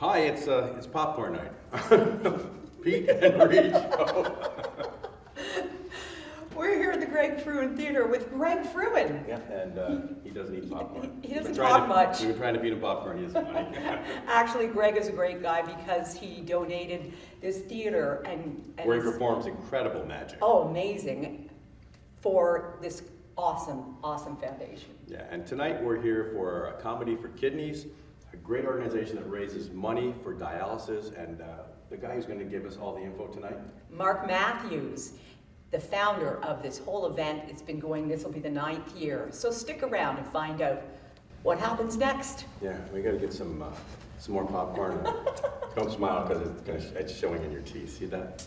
Hi, it's popcorn night. Peet and Reet Show. We're here at the Greg Frewin Theatre with Greg Frewin. Yeah, and he doesn't eat popcorn. He doesn't talk much. We were trying to feed him popcorn. He doesn't money. Actually, Greg is a great guy because he donated this theater and where he performs incredible magic. Oh, amazing, for this awesome foundation. Yeah, and tonight we're here for a Comedy for Kidneys, a great organization that raises money for dialysis, and the guy who's going to give us all the info tonight, Mark Matthews, the founder of this whole event. It's been going, this will be the 9th year. So stick around and find out what happens next. Yeah, we got to get some more popcorn. Don't smile because it's showing in your teeth. See that?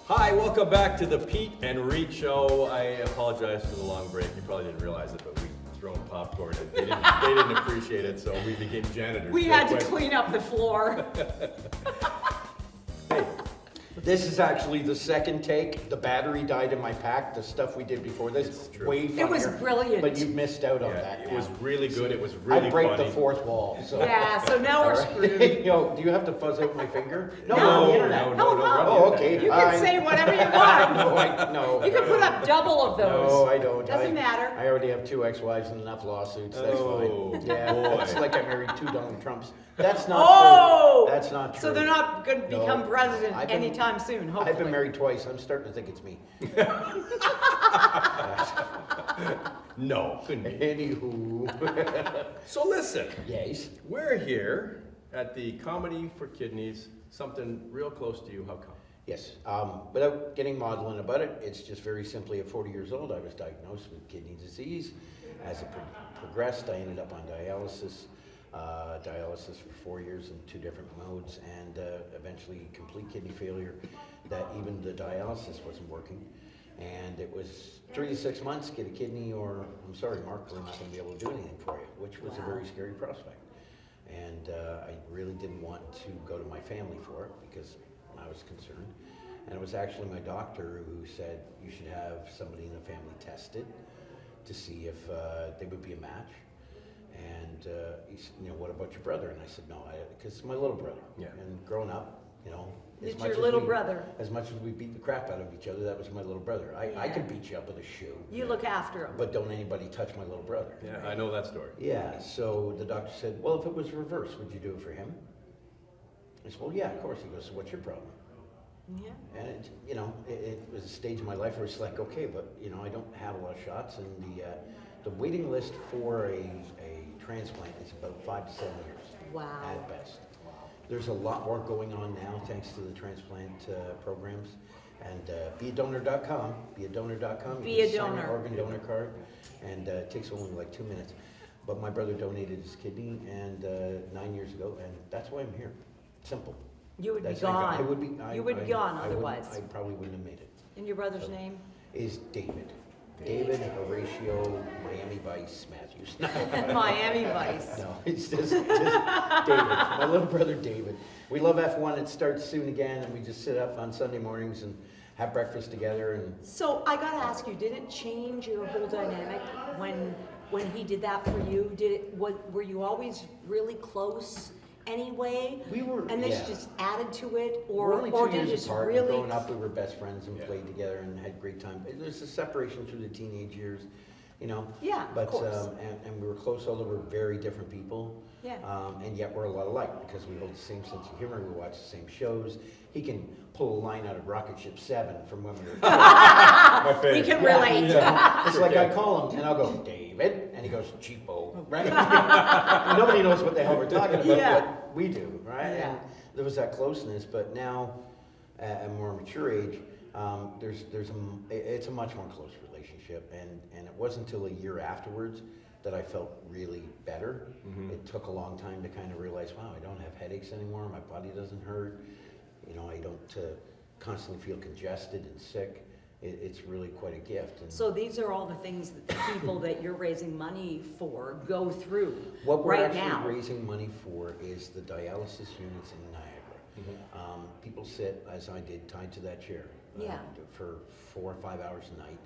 Hi, welcome back to the Peet and Reet Show. I apologize for the long break. You probably didn't realize it, but we thrown popcorn and they didn't appreciate it, so we became janitors. We had to clean up the floor. This is actually the second take. The battery died in my pack. The stuff we did before this, way funnier. It was brilliant. But you missed out on that. It was really good. It was really I break funny. the fourth wall. So. Yeah, so now we're screwed. Do you have to fuzz out my finger? No, on the internet. No. Oh, okay. You can say whatever you want. No. You can put up double of those. No, I don't. Doesn't matter. I already have 2 ex-wives and enough lawsuits. That's fine. Yeah, boy. it's like I married 2 Donald Trumps. That's not true. That's not true. So they're not going to become No. president anytime soon, hopefully. I've been married twice. I'm starting to think it's me. No, couldn't be. Anywho. So listen, Yes. we're here at the Comedy for Kidneys, something real close to you. How come? Yes. Without getting maudlin about it, it's just very simply at 40 years old, I was diagnosed with kidney disease. As it progressed, I ended up on dialysis. Dialysis for 4 years in 2 different modes, and eventually complete kidney failure, that even the dialysis wasn't working. And it was 3 to 6 months, get a kidney, or I'm sorry, Mark, we're not going to be able to do anything for you, which was a very scary prospect. And I really didn't want to go to my family for it because I was concerned. And it was actually my doctor who said you should have somebody in the family tested to see if they would be a match. And he said, what about your brother? And I said, no, because it's my little brother. Yeah. And growing up, It's your little brother. As much as we beat the crap out of each other, that was my little brother. I could beat you up with a shoe. You look after him. But don't anybody touch my little brother. Yeah, I know that story. Yeah, so the doctor said, well, if it was reversed, would you do it for him? I said, well, yeah, of course. He goes, so what's your problem? Yeah. And it was a stage in my life where it's like, okay, but I don't have a lot of shots, and the waiting list for a transplant is about 5 to 7 years. Wow. At best. There's a lot more going on now thanks to the transplant programs. And beadonor.com. You Be a can sign donor. an organ donor card, and it takes only like 2 minutes. But my brother donated his kidney 9 years ago, and that's why I'm here. Simple. You would be That's gone. I would be. You would be gone I wouldn't- otherwise. I probably wouldn't have made it. And your brother's name? Is David. David Horatio Miami Vice Matthews. Miami Vice. No, it's just David. My little brother David. We love F1. It starts soon again, and we just sit up on Sunday mornings and have breakfast together. And So I gotta ask you, did it change your whole dynamic when he did that for you? Were you always really close anyway? we were. And this yeah. just added to it, We're only or 2 did it years just apart. really? Growing up, we were best friends and played together and had a great time. There's a separation through the teenage years, Yeah, of But course. and we were close, although we're very different people. Yeah. And yet we're a lot alike because we hold the same sense of humor. We watch the same shows. He can pull a line out of Rocket Ship 7 from when we were. My We favorite. can relate. It's like I call him and I'll go, David, and he goes, cheapo, right? Nobody knows what the hell we're talking about, Yeah. but we do, right? Yeah. And there was that closeness, but now, at a more mature age, it's a much more close relationship, and it wasn't until a year afterwards that I felt really better. Mm-hmm. It took a long time to kind of realize, wow, I don't have headaches anymore, my body doesn't hurt, I don't constantly feel congested and sick. It's really quite a gift. And So these are all the things that the people that you're raising money for go through what we're right actually now. raising money for is the dialysis units in Niagara. People sit, as I did, tied to that chair Yeah. for 4 or 5 hours a night.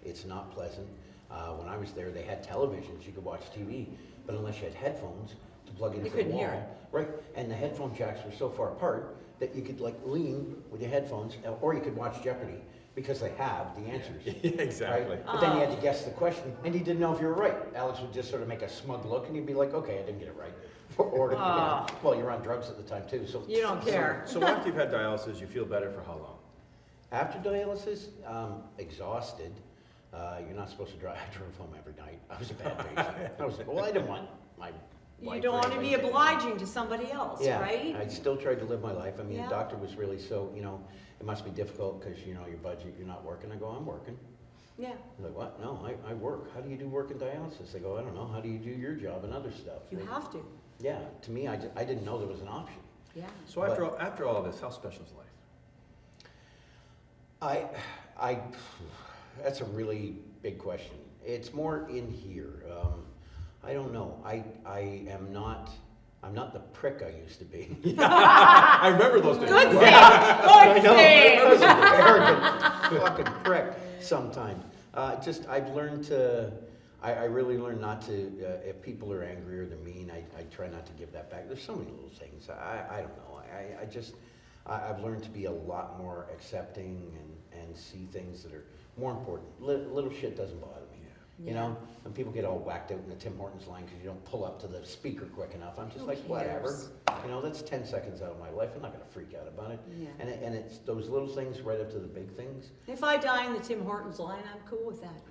It's not pleasant. When I was there, they had televisions, you could watch TV, but unless you had headphones to plug into the couldn't wall, hear it. right? And the headphone jacks were so far apart that you could like lean with your headphones, or you could watch Jeopardy because they have the answers. Exactly. Right? But then you had to guess the question, and you didn't know if you were right. Alex would just sort of make a smug look, and you'd be like, "Okay, I didn't get it right." Or well, you're on drugs at the time too, so You don't care. So after you've had dialysis, you feel better for how long? After dialysis, exhausted. You're not supposed to drive. I drove home every night. I was a bad patient. I was like, well, I didn't want my wife. You don't or want to be anybody obliging to somebody else, Yeah, right? I still tried to live my life. I mean, Yeah. the doctor was really so, it must be difficult because, your budget, you're not working. I go, I'm working. Yeah. I'm like, what? No, I work. How do you do work in dialysis? They go, I don't know. How do you do your job and other stuff? You have to. Yeah, to me, I didn't know there was an option. Yeah. So after all of this, how special is life? That's a really big question. It's more in here. I don't know. I'm not the prick I used to be. I remember those days. Good thing. I Good know. thing. I was an arrogant fucking prick sometimes. I've learned to, I really learned not to, if people are angry or they're mean, I try not to give that back. There's so many little things. I don't know. I've learned to be a lot more accepting and see things that are more important. Little shit doesn't bother me. Yeah. And people get all whacked out in the Tim Hortons line because you don't pull up to the speaker quick enough. I'm just Who like, whatever. cares? That's 10 seconds out of my life. I'm not going to freak out about it. Yeah. And it's those little things right up to the big things. If I die in the Tim Hortons line, I'm cool with that.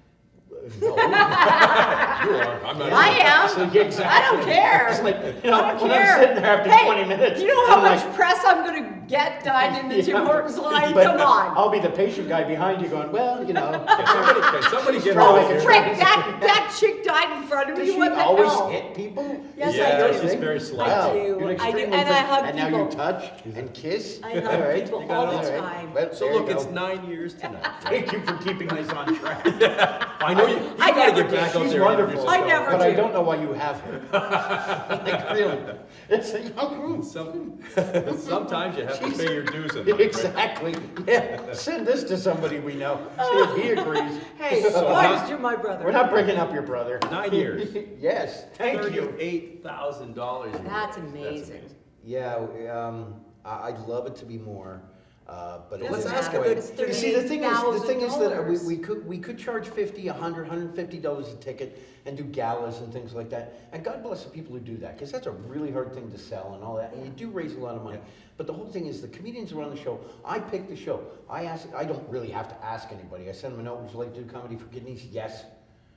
No. You are. I'm not. I am. So, yeah, exactly. I don't care. It's like, I don't when care. I'm sitting there after Hey, 20 minutes. You know how I'm much like, press I'm going to get dying in the Tim Yeah. Hortons line? but Come on. I'll be the patient guy behind you going, well, Can somebody get Throw off it. here? Frick, that chick died in front of Does me. she What the always hell? hit people? Yes, Yeah, I do. she's very slight. I Wow, do. you're I do. extremely And I fit. hug And people. now you touch and kiss? I hug All right. people You got all it. the All right. time. Well, So there you look, it's go. 9 years tonight. Thank you for keeping this on track. I know you I gotta never get back did. out She's there. and introduce wonderful. I yourself. never But I do. don't know why you have her. Like, really. It's a young room. Sometimes you have to pay your dues in life, right? Exactly. Yeah. Send this to somebody we know. See if he agrees. Hey, So why not- is you my brother? We're not bringing up your brother. 9 years. Yes. Thank you. $38,000. That's amazing. Yeah. I'd love it to be more. But it Let's isn't ask quite. about it's You see, the thing is that $38,000. we could charge $50, $100, $150 a ticket and do galas and things like that. And God bless the people who do that, because that's a really hard thing to sell and all that. And you do raise a lot of money. But the whole thing is the comedians who run the show. I pick the show. I don't really have to ask anybody. I send them a note. Would you like to do comedy for kidneys? Yes.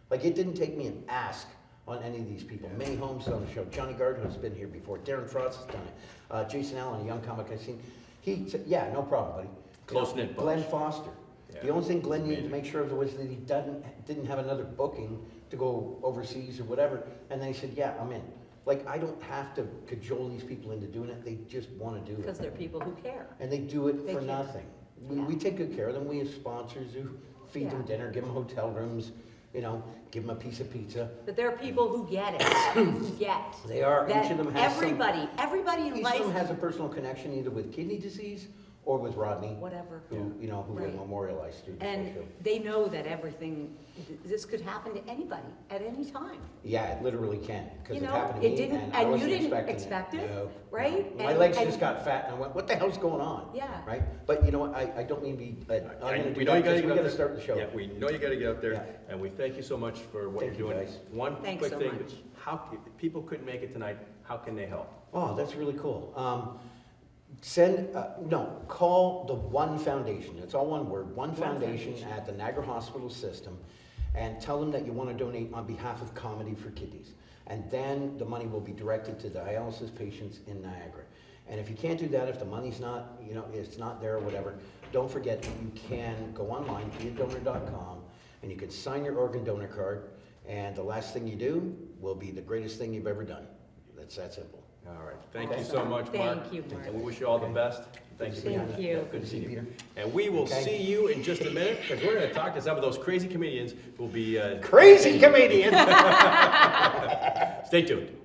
Like, it didn't take me an ask on any of these people. Minnie Holmes on the show. Johnny Gard, who's been here before. Darren Frost has done it. Jason Allen, a young comic I've seen. He said, yeah, no problem, buddy. Close-knit bunch. Glen Foster. Yeah. The only thing Glenn needed to Amazing. make sure of was that he didn't have another booking to go overseas or whatever. And then he said, yeah, I'm in. Like, I don't have to cajole these people into doing it. They just want to do it. Because they're people who care. And they do it They for care. nothing. Yeah. We take good care of them. We have sponsors who feed them Yeah. dinner, give them hotel rooms, give them a piece of pizza. But there are people who get it, who get. They are. That Each of them has everybody in Each life, of them has a personal connection either with kidney disease or with Rodney, whatever. who we Right. memorialized through the And show. they know that everything, this could happen to anybody at any time. Yeah, it literally can, because You it know, happened to it me, didn't- and I and you wasn't didn't expecting expect it, No, right? no. My And- legs and- just got fat, and I went, what the hell's going on? Yeah. Right? But you know what, I don't mean to be, I'm gonna do We know you that, gotta 'cause get we out gotta there. start the show. Yeah, we know you gotta get out there, Yeah. and we thank you so much for what Thank you're you, doing. guys. One Thanks quick so thing, much. how, if people couldn't make it tonight, how can they help? Oh, that's really cool. Call the One Foundation. It's all one word, One Foundation at the Niagara Hospital System, and tell them that you want to donate on behalf of Comedy for Kidneys. And then the money will be directed to dialysis patients in Niagara. And if you can't do that, if the money's not, it's not there or whatever, don't forget that you can go online, beadonor.com, and you can sign your organ donor card, and the last thing you do will be the greatest thing you've ever done. That's that simple. All right, thank you so much, Mark. Thank you, Mark. And we wish you all the best. Thank you. for Thank coming. you. Yeah, Good to see you, Peter. And we will Okay. see you in just a minute, because we're gonna talk to some of those crazy comedians who'll be, Crazy comedian! stay tuned.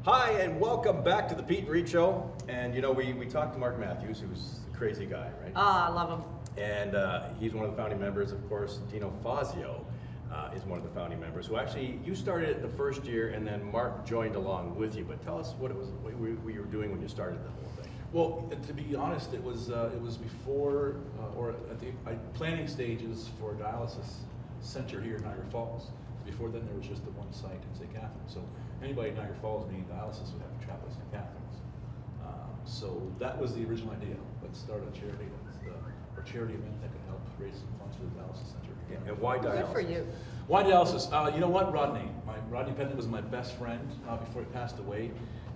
Hi, and welcome back to the Peet and Reet Show. And you know, we talked to Mark Matthews, who's a crazy guy, right? Ah, I love him. And he's one of the founding members, of course. Dino Fazio is one of the founding members, who actually, you started it the first year, and then Mark joined along with you. But tell us what you were doing when you started the whole thing. Well, to be honest, it was before or at the planning stages for a dialysis center here in Niagara Falls. Before then, there was just the one site in St. Catharines. So anybody in Niagara Falls needing dialysis would have to travel to St. Catharines. So that was the original idea. Let's start a charity, or charity event that could help raise some funds for the dialysis center. Yeah. And why dialysis? Good for you. Why dialysis? You know what, Rodney? Rodney Penton was my best friend before he passed away.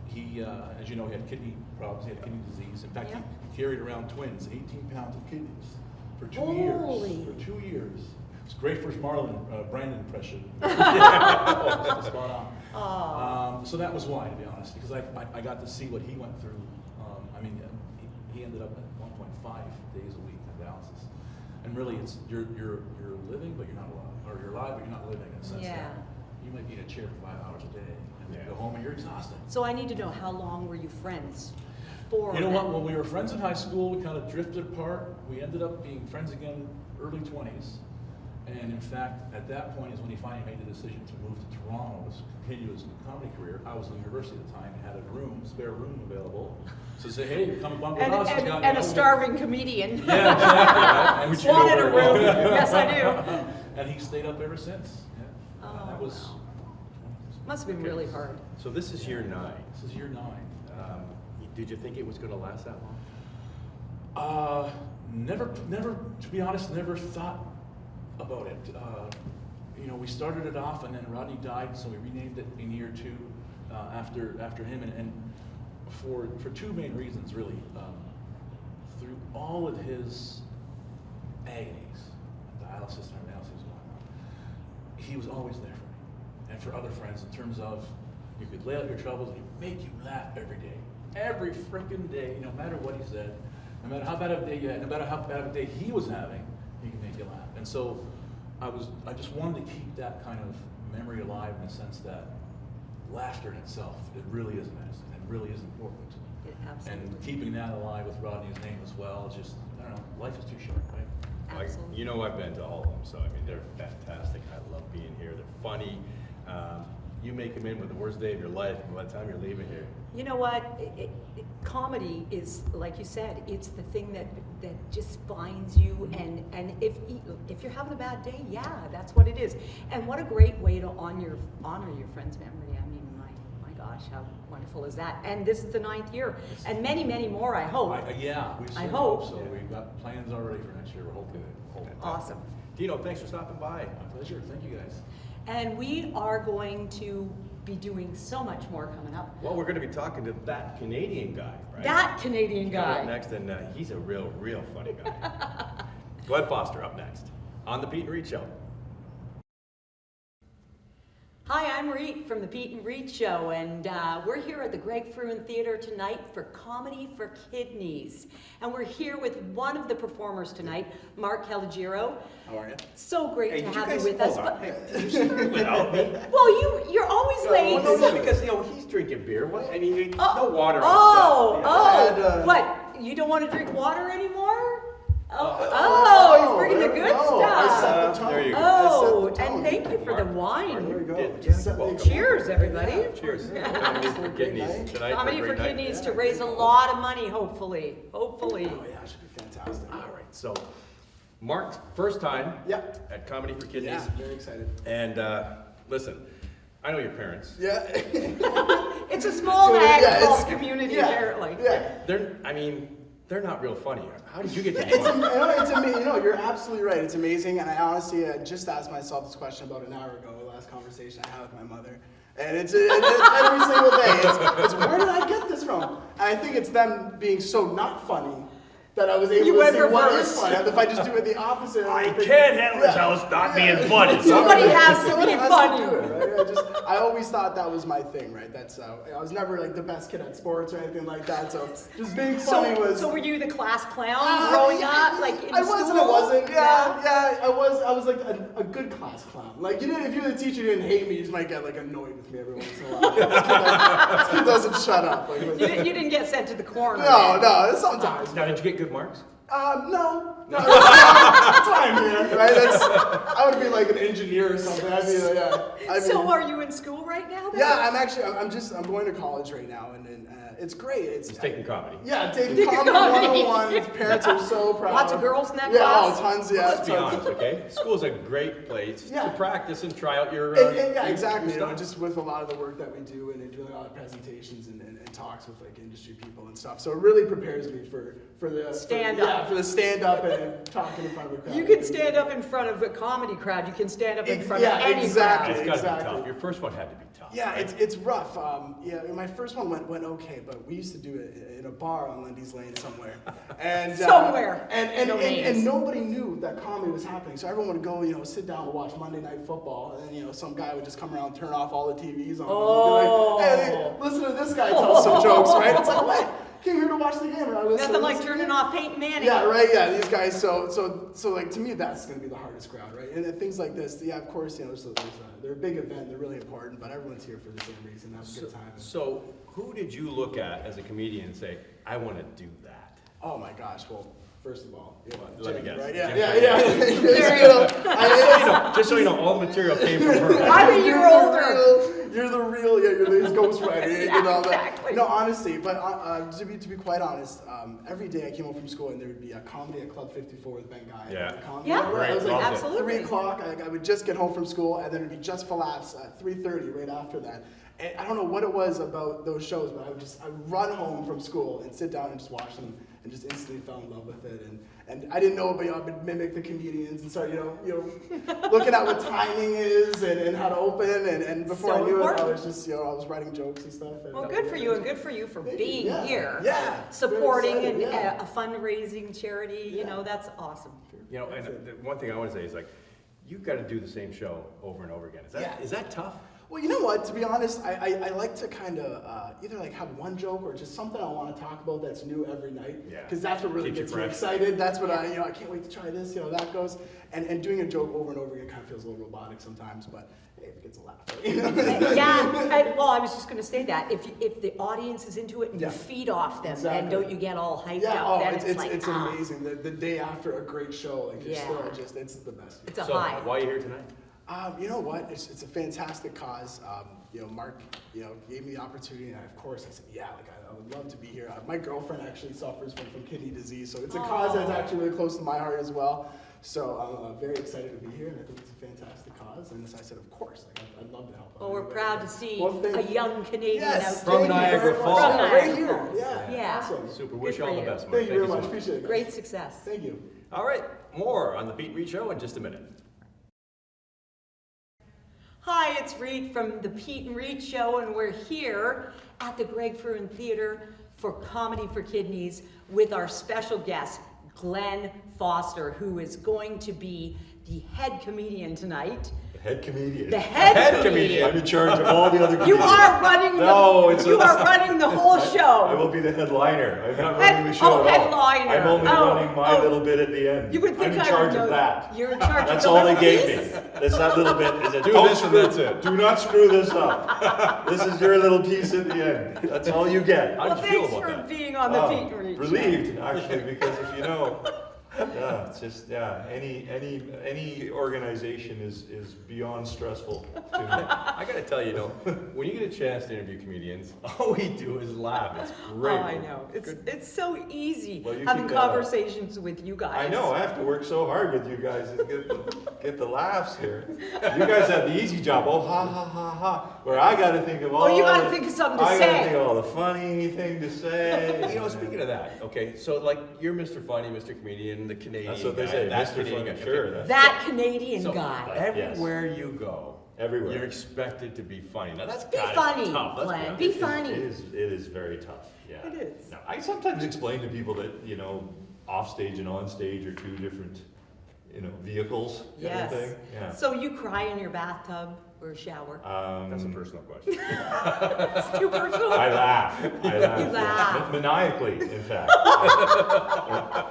He, as you know, he had kidney problems. He had kidney disease. In fact, Yeah. he carried around twins, 18 pounds of kidneys for 2 Holy. years. For 2 years. It's great for his Brandon impression. Spot on. So that was why, to be honest, because I got to see what he went through. He ended up at 1.5 days a week in dialysis. And really, it's you're living, but you're not alive, or you're alive, but you're not living in the sense that you might be in a chair for 5 hours a day, and then you go home and you're exhausted. So I need to know, how long were you friends for? You know then? what? When we were friends in high school, we kind of drifted apart. We ended up being friends again early 20s. And in fact, at that point is when he finally made the decision to move to Toronto to continue his comedy career. I was in university at the time and had a spare room available. So say, hey, come bunk with us. And a starving comedian. Yeah, exactly. Right? Which you know Wanted a very well. room. Yes, I do. And he stayed up ever since. Yeah. Oh, That was. wow. Must have been really hard. So this is year 9. This is year 9. Did you think it was going to last that long? Never. To be honest, never thought about it. We started it off, and then Rodney died, so we renamed it in year 2 after him, and for 2 main reasons, really. Through all of his agonies, dialysis and everything else he was going on, he was always there for me, and for other friends, in terms of you could lay out your troubles, and he'd make you laugh every day. Every freaking day, no matter what he said, no matter how bad of a day you had, no matter how bad of a day he was having, he could make you laugh. And so I just wanted to keep that kind of memory alive in the sense that laughter in itself, it really is medicine, and really is important. Absolutely. And keeping that alive with Rodney's name as well, it's just, I don't know, life is too short, right? Absolutely. You know, I've been to all of them, so I mean, they're fantastic. I love being here. They're funny. You may come in with the worst day of your life, and by the time you're leaving here. You know what? Comedy is, like you said, it's the thing that just finds you, and if you're having a bad day, yeah, that's what it is. And what a great way to honor your friend's memory. I mean, my gosh, how wonderful is that? And this is the 9th year, and many, many more, I hope. We I hope. so. We've got plans already for next year. We're hoping. Awesome. Dino, thanks for stopping by. My pleasure. Thank you, guys. And we are going to be doing so much more coming up. Well, we're going to be talking to that Canadian guy, right? That Canadian Coming up guy. next, and he's a real funny guy. Glen Foster up next on the Peet and Reet Show. Hi, I'm Reet from the Peet and Reet Show, and we're here at the Greg Frewin Theatre tonight for Comedy for Kidneys. And we're here with one of the performers tonight, Marc Calaguiro. How are you? So great Hey, to did you have you guys with us. hold on? But, Hey, did you start without me? well, you're always late. Well, no, because he's drinking beer. What? I mean, no water Oh, on set. had, what? You don't want to drink water anymore? He's bringing the good I stuff. set the tone. There you go. Oh, I set the tone. and thank you for the There wine. we go. Yeah, Just set welcome. the- Cheers, everybody. Cheers. Comedy for Kidneys tonight. Comedy for great night. Kidneys to raise a lot of money, hopefully. Oh yeah, it should be fantastic. All right, so Mark's first time Yeah. at Comedy for Kidneys. Yeah, very excited. And listen, I know your parents. Yeah. It's a small So, Niagara yeah, Falls it's- community, yeah, apparently. Yeah. They're not real funny. How did you get to It's funny? you're absolutely right. It's amazing, and I honestly just asked myself this question about an hour ago. The last conversation I had with my mother, and it's every single day. It's where did I get this from? And I think it's them being so not funny that I was able You to went see what reverse. is funny. If I just do it the opposite, I think- can't handle this Yeah. how it's not being funny. Somebody has to Somebody be has funny. to do it, right? I always thought that was my thing, right? That's I was never like the best kid at sports or anything like that. So just being funny was. So were you the class clown growing up, like in I was school? and I wasn't. Yeah, I was. I was like a good class clown. Like if you were the teacher, you didn't hate me. You just might get like annoyed with me every once in a while. This kid doesn't shut up. Like, You didn't get sent to the corner. no, sometimes. Now, did you get good marks? No. That's why I'm here, right? I would be like an engineer or something. I'd be like, So are you in school right now? Then? Yeah, I'm going to college right now, and it's great. It's taking comedy. Yeah, taking Taking comedy comedy. 101. His parents are so proud. Lots of girls in that yeah, class? Oh, tons. Yeah, Let's be tons. honest, okay? School's a great place Yeah. to practice and try out your. Yeah, your exactly. You know, stuff. just with a lot of the work that we do and doing a lot of presentations and talks with like industry people and stuff. So it really prepares me for the Stand for, up. Yeah, for the stand up and talking in front of a crowd. You can stand up in front of a comedy crowd. You can stand up in front of any exactly. crowd. It's got to be exactly. tough. Your first one had to be tough. Yeah, right? it's rough. My first one went okay, but we used to do it in a bar on Lundy's Lane somewhere. And Somewhere. And No names. nobody knew that comedy was happening. So everyone would go, sit down and watch Monday Night Football, and then some guy would just come around and turn off all the TVs on. Oh. And be like, hey, listen to this guy tell some jokes, right? It's like, what? Came here to watch the game, right? Nothing like turning off Peyton Manning. Yeah, right. Yeah, these guys. So like to me, that's going to be the hardest crowd, right? And things like this, yeah, of course, they're a big event, they're really important, but everyone's here for the same reason, have a good time. So, who did you look at as a comedian and say, I want to do that? Oh my gosh! Well, first of all, Let me Jenny, guess. right? Jim Yeah. Just so you know, all the material came from her. I'm a year older. You're the real, you're his ghostwriter, Yeah, that. exactly. No, honestly, but to be quite honest, every day I came home from school and there would be a comedy at Club 54 with Ben Guy. Yeah. Comedy Yeah, hour. I was Right, like, loved it. absolutely. 3 o'clock, I would just get home from school, and then it'd be Just for Laughs at 3:30 right after that. And I don't know what it was about those shows, but I'd run home from school and sit down and just watch them, and just instantly fell in love with it. And I didn't know, but I would mimic the comedians and start, looking at what timing is and how to open, and before So I knew it, I important. was just, I was writing jokes and stuff. And Well, that good was for it. you, and good for you for Thank you. being Yeah. here. Yeah. Supporting Very and excited, yeah. a fundraising charity. Yeah. That's awesome. And the one thing I want to say is like, you've got to do the same show over and over again. Is that tough? Well, you know what? To be honest, I like to kind of either like have one joke or just something I want to talk about that's new every night. Yeah. Because that's what really Keeps you gets me fresh. excited. That's what I can't wait to try this. That goes. And doing a joke over and over again kind of feels a little robotic sometimes, but hey, if it gets a laugh. I was just going to say that if the audience is into it and Yeah. you feed off them, then Exactly. don't you get all hyped Yeah. up? Oh, Then it's like, amazing. The day after a great show, like you're Yeah. still just it's the best. It's a So, high. why are you here tonight? You know what? It's a fantastic cause. Mark, gave me the opportunity, and of course I said, yeah, I would love to be here. My girlfriend actually suffers from kidney disease, so it's a cause that's actually really close to my heart as well. So I'm very excited to be here, and I think it's a fantastic cause. And so I said, of course, I'd love to help. Well, we're proud to see Well, thank a you. young Canadian Yes, out From thank you Niagara very much. Falls. Yeah, From right Niagara here. Falls. Yeah, Yeah. awesome. Super. Good Wish you for all the you. best, Mark. Thank you very so much. Appreciate it. guys. Great success. Thank you. All right, more on the Peet Reet Show in just a minute. Hi, it's Reet from the Peet and Reet Show, and we're here at the Greg Frewin Theatre for Comedy for Kidneys with our special guest, Glen Foster, who is going to be the head comedian tonight. The head comedian. The head comedian. I'm in charge of all the other You comedians. are running you are running the whole I show. will be the headliner. I'm not Head- running the show oh, at all. headliner. I'm only Oh, running my oh. little bit at the end. You would think I'm in I charge would of know that. You're in charge That's of all the they gave piece. me. That's that little bit. Is it, Do don't this and screw- that's it. Do not screw this up. This is your little piece at the end. That's all you get. How Well, did you feel thanks about for that? being on the Peet and Reet Show. Relieved, actually, because if you know, it's just any organization is beyond stressful to me. I gotta tell you, when you get a chance to interview comedians, all we do is laugh. It's great. Oh, I know. It's so easy Well, you having keep that up. conversations with you guys. I know, I have to work so hard with you guys to get the laughs here. You guys have the easy job, oh ha ha ha ha, where I gotta think of all Oh, you gotta think of something to I gotta say. think of all the funny thing to say. Speaking of that, okay, so like you're Mr. Funny, Mr. Comedian, the Canadian That's what they guy, say, that Mr. Canadian Funny, guy. sure. Okay. That's That Canadian So guy. everywhere you go, Everywhere. you're expected to be funny. Now that's Be kinda funny, tough. Let's Glenn. honest. Be funny. It is very tough, yeah. It is. No, I sometimes explain to people that, off stage and on stage are two different, vehicles. Kind Yes. of thing. Yeah. So you cry in your bathtub or shower? That's a personal question. It's too personal. I laugh. You laugh. Maniacally, in fact.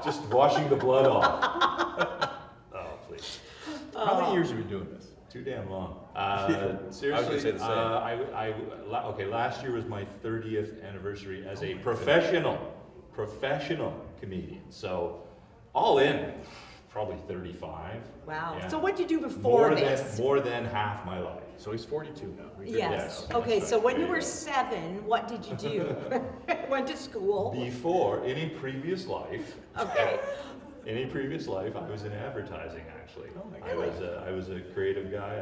Just washing the blood off. Oh, please. How many years have you been doing this? Too damn long. I Seriously, was gonna say the same. okay, last year was my 30th anniversary as a professional comedian. So, all in, probably 35. Wow. Yeah. So what did you do before more this? More than half my life. So he's 42 now. Yes. Yes. Okay, so when There you you were go. 7, what did you do? Went to school? Before, in a previous life, Okay. in a previous life, I was in advertising. Actually, Oh my I was a creative guy.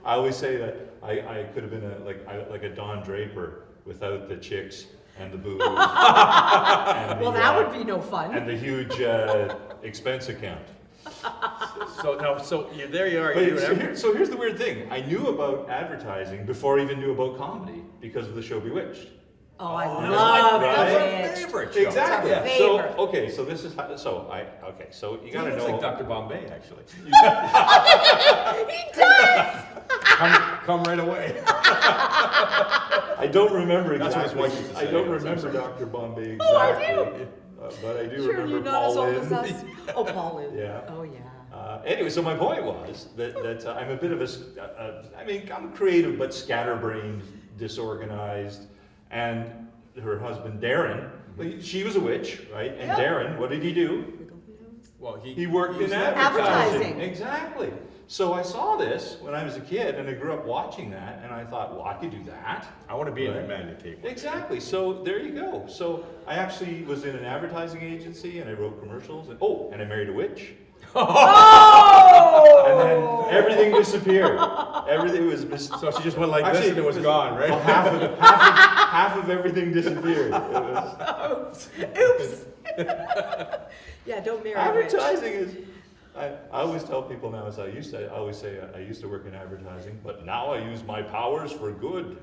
I always say that I could have been like a Don Draper without the chicks and the booze. Well, that would be no fun. And the huge expense account. There you are. But You're doing so here's the weird thing. I knew about advertising before I even knew about comedy because of the show Bewitched. Oh, I that was love my it. favorite show. Exactly. It's our So favorite. okay, so this is how, so you gotta It's know. like Dr. Bombay, actually. He does! Come right away. I don't remember That's what his exactly. wife used to I say. don't I'm remember sorry. Dr. Bombay exactly. Oh, I do. But I do Sure, remember you're not as Paul old Lynde. as us. Oh, Paul Lynde. Yeah. Oh, yeah. Anyway, so my point was that I'm a bit of I'm creative but scatterbrained, disorganized, and her husband Darren, she was a witch, right? And Yep. Darren, what did he do? Well, He worked in was advertising. Advertising. Exactly. So I saw this when I was a kid, and I grew up watching that, and I thought, well, I could do that. I want to be in Right. that man you take. Exactly. So there you go. So I actually was in an advertising agency, and I wrote commercials, and I married a witch. Oh! And then everything disappeared. Everything was So she just went like this and it was gone, right? Well, half of everything disappeared. It was, Oops. Yeah, don't marry a witch. advertising is. I always tell people now, I always say I used to work in advertising, but now I use my powers for good.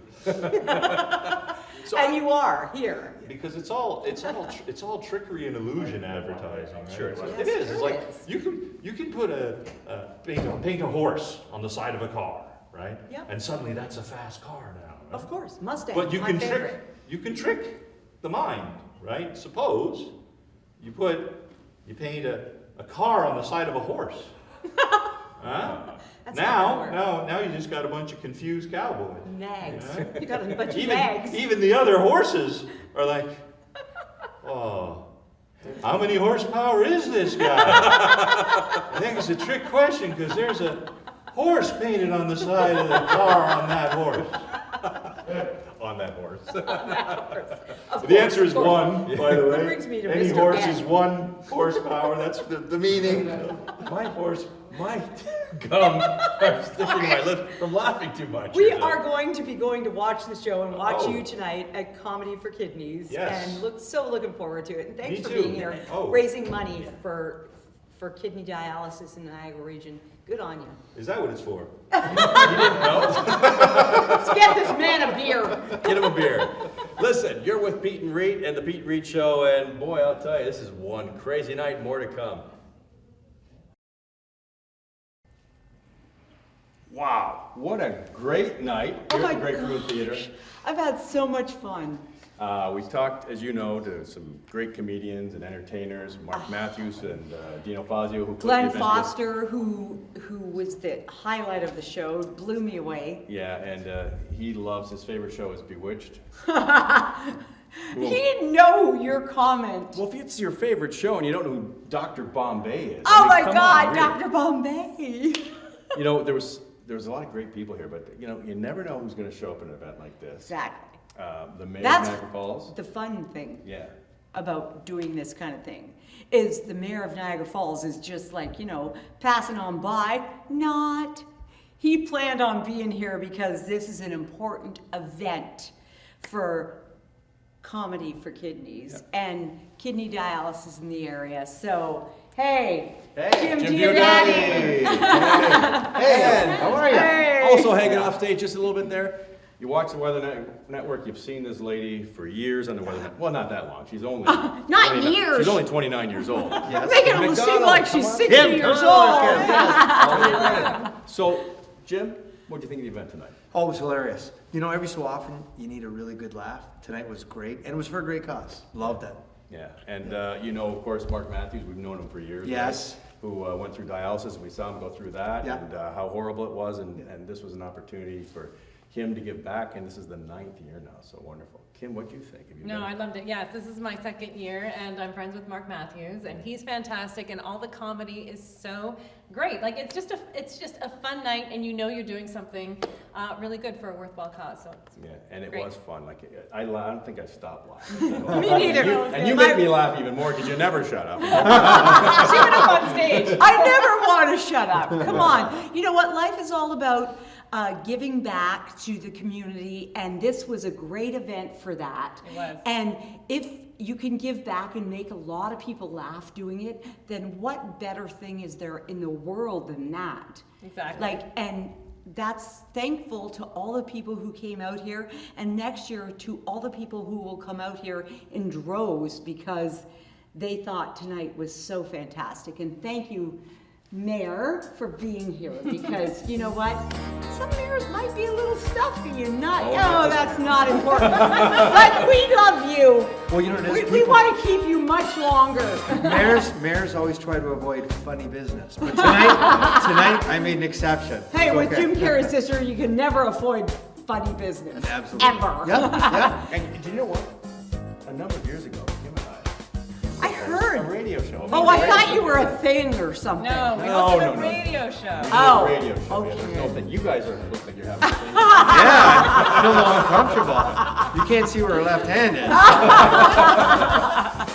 And you are here. Because it's all trickery and illusion advertising. Right? Sure it is. It is. It's Sure like is. you can put paint a horse on the side of a car, right? Yep. And suddenly that's a fast car now. Right? Of course, Mustang, But you my can favorite. trick the mind, right? Suppose you paint a car on the side of a horse. Huh? That's not gonna work. Now you just got a bunch of confused cowboys. Nags. Yeah. You got a bunch of nags. Even the other horses are like, oh, how many horsepower is this guy? I think it's a trick question because there's a horse painted on the side of the car on that horse. On that horse. The answer is one, by the way. Brings me to Any Mr. horse N. is 1 horsepower. That's the meaning. My horse, my gum are sticking to my lips from laughing too much. We here are today. going to be going to watch the show and watch Oh. you tonight at Comedy for Kidneys. Yes. And looking forward to it. And thanks Me for too. being here, Oh. raising money for kidney dialysis in the Niagara region. Good on you. Is that what it's for? Let's get this man a beer. Get him a beer. Listen, you're with Peet and Reet and the Peet Reet Show, and boy, I'll tell you, this is one crazy night. More to come. Wow, what a great night Oh here my at the Greg Frewin Theatre. I've had so much fun. We talked, as you know, to some great comedians and entertainers, Mark Matthews and Dino Fazio, who put the Glen event together. Foster, who was the highlight of the show, blew me away. Yeah, and he loves, his favorite show is Bewitched. He didn't know your comment. Well, if it's your favorite show and you don't know who Dr. Bombay is. Oh my come God, on, really. Dr. Bombay. You know, there was a lot of great people here, but you know, you never know who's going to show up at an event like this. Exactly. The mayor That's of Niagara Falls. the fun thing Yeah. about doing this kind of thing is the mayor of Niagara Falls is just like, passing on by. Not. He planned on being here because this is an important event for Comedy for Kidneys and kidney dialysis in the area. So, hey, Jim Diodati. Hey, how are you? Hey. Also hanging off stage just a little bit there, You watch the Weather Network, you've seen this lady for years on the Weather Network. Well, not that long. She's only Not 29 years. She's only 29 years old. Making it seem like she's 60 years old. So, Jim, what do you think of the event tonight? Oh, it was hilarious. You know, every so often you need a really good laugh. Tonight was great, and it was for a great cause. Loved it. Yeah, and you know, of course, Mark Matthews, we've known him for years. Yes. Right? Who went through dialysis, and we saw him go through that, Yeah. and how horrible it was, and this was an opportunity for him to give back, and this is the 9th year now, so wonderful. Kim, what do you think? Have you No, I loved it. Yes, this is my 2nd year, and I'm friends with Mark Matthews, and he's fantastic, and all the comedy is so great. Like it's just a fun night, and you know you're doing something really good for a worthwhile cause. So it's Yeah, and it great. was fun. Like I don't think I stopped laughing. Me neither. And you make me laugh even more because you never shut up. She went up on stage. I never want to shut up. Come on. You know what? Life is all about giving back to the community, and this was a great event for that. It was. And if you can give back and make a lot of people laugh doing it, then what better thing is there in the world than that? Exactly. And that's thankful to all the people who came out here, and next year to all the people who will come out here in droves because they thought tonight was so fantastic. And thank you, Mayor, for being here, because you know what? Some mayors might be a little stuffy and not, that's not important. But we love you. Well, you know, there's We want to keep you much longer. mayors always try to avoid funny business, but tonight I made an exception. Hey, It's with okay. Jim Carrey's sister, you can never avoid funny business. Absolutely. Ever. Yeah. And do you know what? A number of years ago, Kim and I a heard. radio show. Oh, I thought you were a thing or something. No, we No, hosted no, a no. radio show. Oh, A radio show. Yeah, there's no okay. thing. You guys are look like you're having a thing. Yeah, I feel a little uncomfortable. You can't see we're left-handed.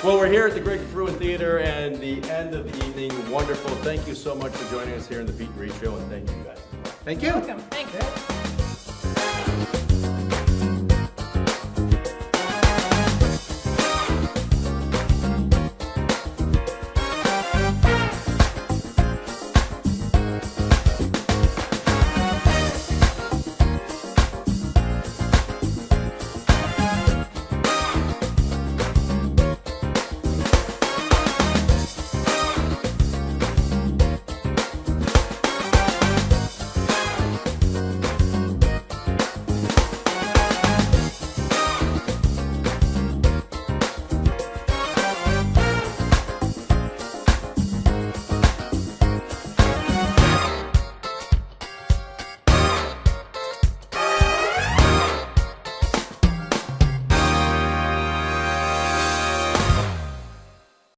Well, we're here at the Greg Frewin Theatre, and the end of the evening. Wonderful. Thank you so much for joining us here in the Peet and Reet Show, and thank you guys. Thank you. Welcome. Thanks.